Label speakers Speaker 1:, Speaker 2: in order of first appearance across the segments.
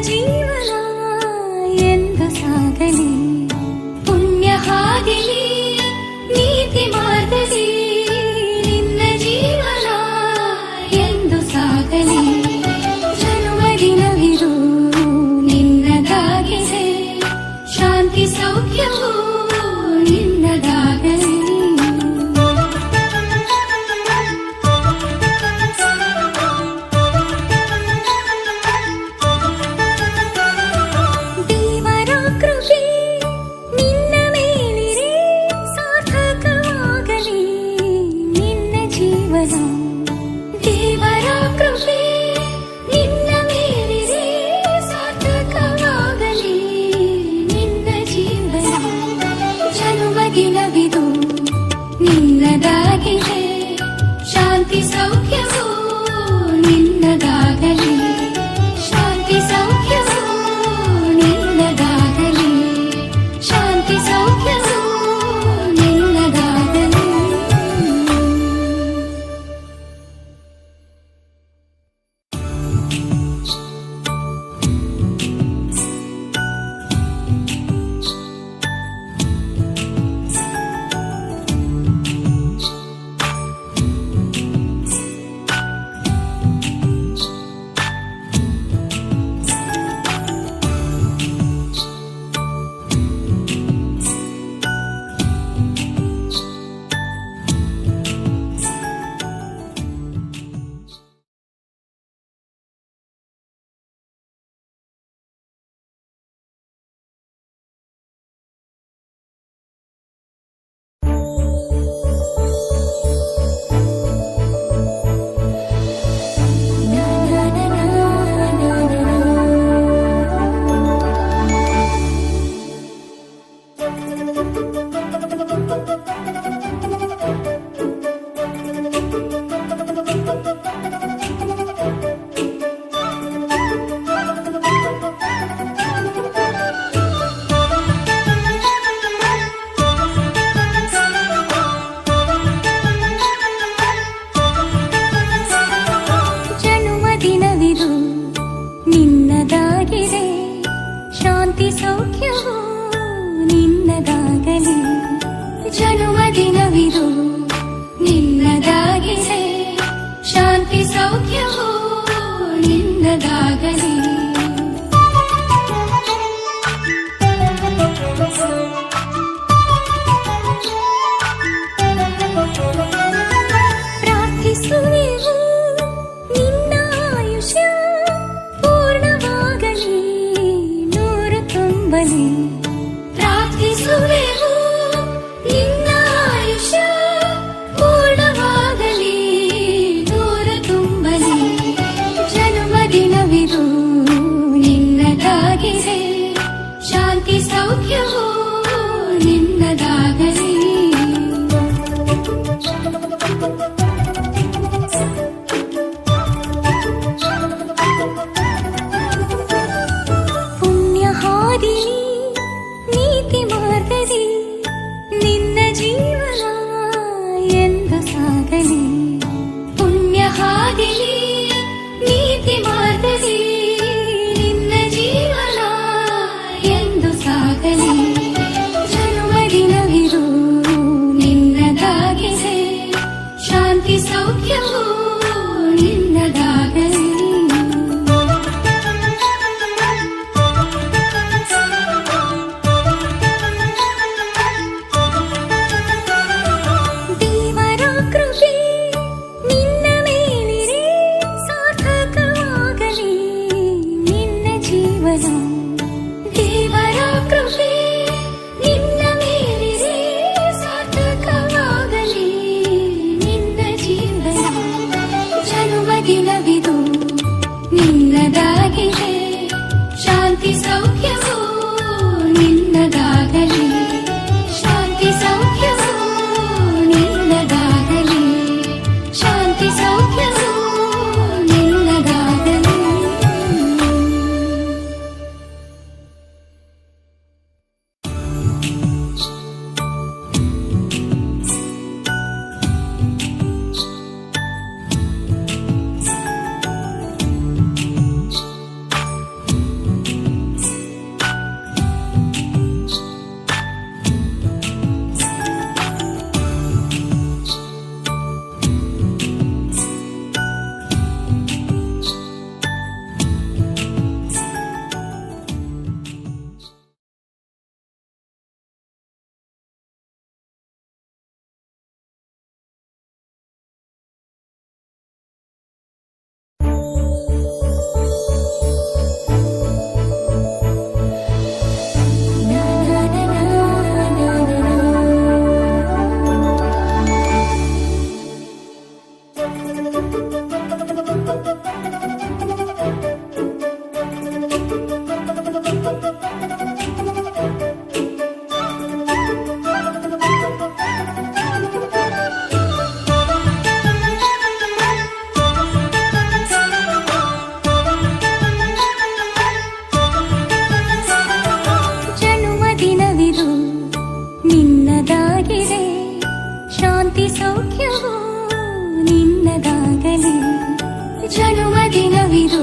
Speaker 1: ಜೀವನ ಎಂದು ಸಾಗಲಿ, ಪುಣ್ಯ ಹಾದಿಲಿ ನೀತಿ ಮಾರ್ಗದಿ ನಿನ್ನ ಜೀವನ ಎಂದು ಸಾಗಲಿ. ಜನ್ಮದಿನವಿದು ನಿನ್ನದಾಗಿದೆ, ಶಾಂತಿ ಸೌಖ್ಯವು ನಿನ್ನದಾಗಲಿ. ದೇವರ ಕೃಪೆ ನಿನ್ನ ಮೇಲಿರೆ ಸಾರ್ಥಕವಾಗಲಿ ನಿನ್ನ ಜೀವನ. ದೇವರ ಕೃಪೆ ನಿನ್ನ ಮೇಲಿರೆ ಸಾರ್ಥಕವಾಗಲಿ ನಿನ್ನ ಜೀವನ. ಜನ್ಮದಿನವಿದು ನಿನ್ನದಾಗಿದೆ, ಶಾಂತಿ ಸೌಖ್ಯವು ನಿನ್ನದಾಗಲಿ. ಶಾಂತಿ ಸೌಖ್ಯವು ನಿನ್ನದಾಗಲಿ, ಶಾಂತಿ ಸೌಖ್ಯವು ನಿನ್ನದಾಗಲಿ. ಜನ್ಮದಿನವಿದು ನಿನ್ನದಾಗಿದೆ, ಶಾಂತಿ ಸೌಖ್ಯವು ನಿನ್ನದಾಗಲಿ. ಜನ್ಮದಿನವಿದು ನಿನ್ನದಾಗಿದೆ, ಶಾಂತಿ ಸೌಖ್ಯವು ನಿನ್ನದಾಗಲಿ. ಪ್ರಾರ್ಥಿಸುವೆವು ನಿನ್ನ ಆಯುಷ್ಯ ಪೂರ್ಣವಾಗಲಿ, ನೂರು ತುಂಬಲಿ. ಪ್ರಾರ್ಥಿಸುವೆವು ನಿನ್ನ ಆಯುಷ್ಯ ಪೂರ್ಣವಾಗಲಿ, ನೂರು ತುಂಬಲಿ. ಜನ್ಮದಿನವಿದು ನಿನ್ನದಾಗಿದೆ, ಶಾಂತಿ ಸೌಖ್ಯವು ನಿನ್ನದಾಗಲಿ. ಪುಣ್ಯ ಹಾದಿಲಿ ನೀತಿ ಮಾರ್ಗದಿ ನಿನ್ನ ಜೀವನ ಎಂದು ಸಾಗಲಿ, ಪುಣ್ಯ ಹಾದಿಲಿ ನೀತಿ ಮಾರ್ಗದಿ ನಿನ್ನ ಜೀವನ ಎಂದು ಸಾಗಲಿ. ಜನ್ಮದಿನವಿದು ನಿನ್ನದಾಗಿದೆ, ಶಾಂತಿ ಸೌಖ್ಯವು ನಿನ್ನದಾಗಲಿ. ದೇವರ ಕೃಪೆ ನಿನ್ನ ಮೇಲಿರೆ ಸಾರ್ಥಕವಾಗಲಿ ನಿನ್ನ ಜೀವನ. ದೇವರ ಕೃಪೆ ನಿನ್ನ ಮೇಲಿರೆ ಸಾರ್ಥಕವಾಗಲಿ ನಿನ್ನ ಜೀವನ. ಜನ್ಮದಿನವಿದು ನಿನ್ನದಾಗಿದೆ, ಶಾಂತಿ ಸೌಖ್ಯವು ನಿನ್ನದಾಗಲಿ. ಶಾಂತಿ ಸೌಖ್ಯವು ನಿನ್ನದಾಗಲಿ, ಶಾಂತಿ ಸೌಖ್ಯವು ನಿನ್ನದಾಗಲಿ. ಆಗಲಿ ಜನುಮದಿನವಿದು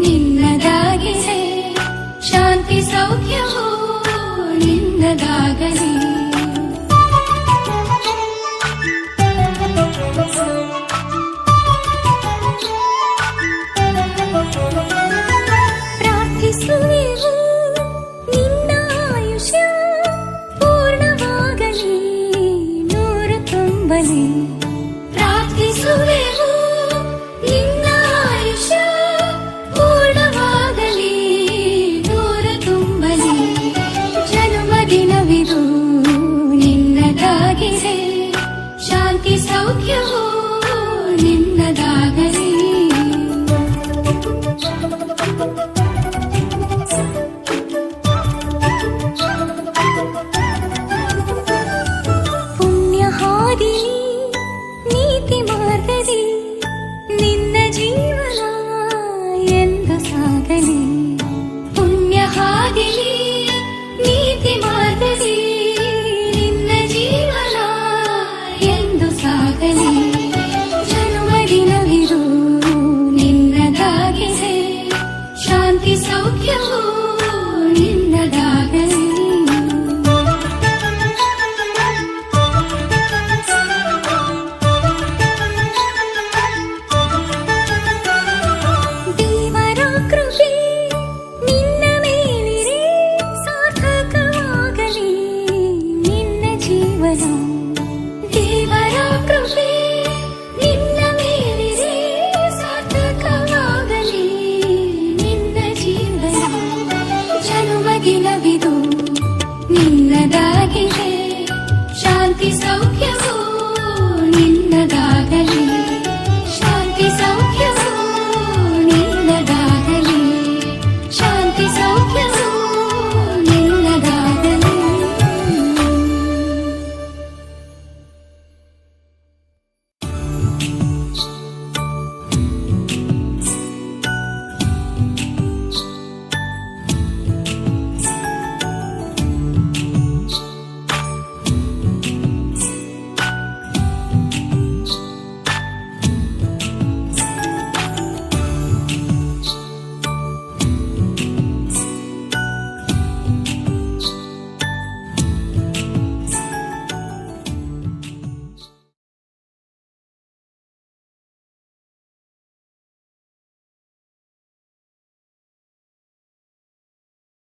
Speaker 1: ನಿನ್ನದಾಗಿದೆ ಶಾಂತಿ ಸೌಖ್ಯವು ನಿನ್ನದಾಗಲಿ ಪ್ರಾರ್ಥಿಸುವೆವು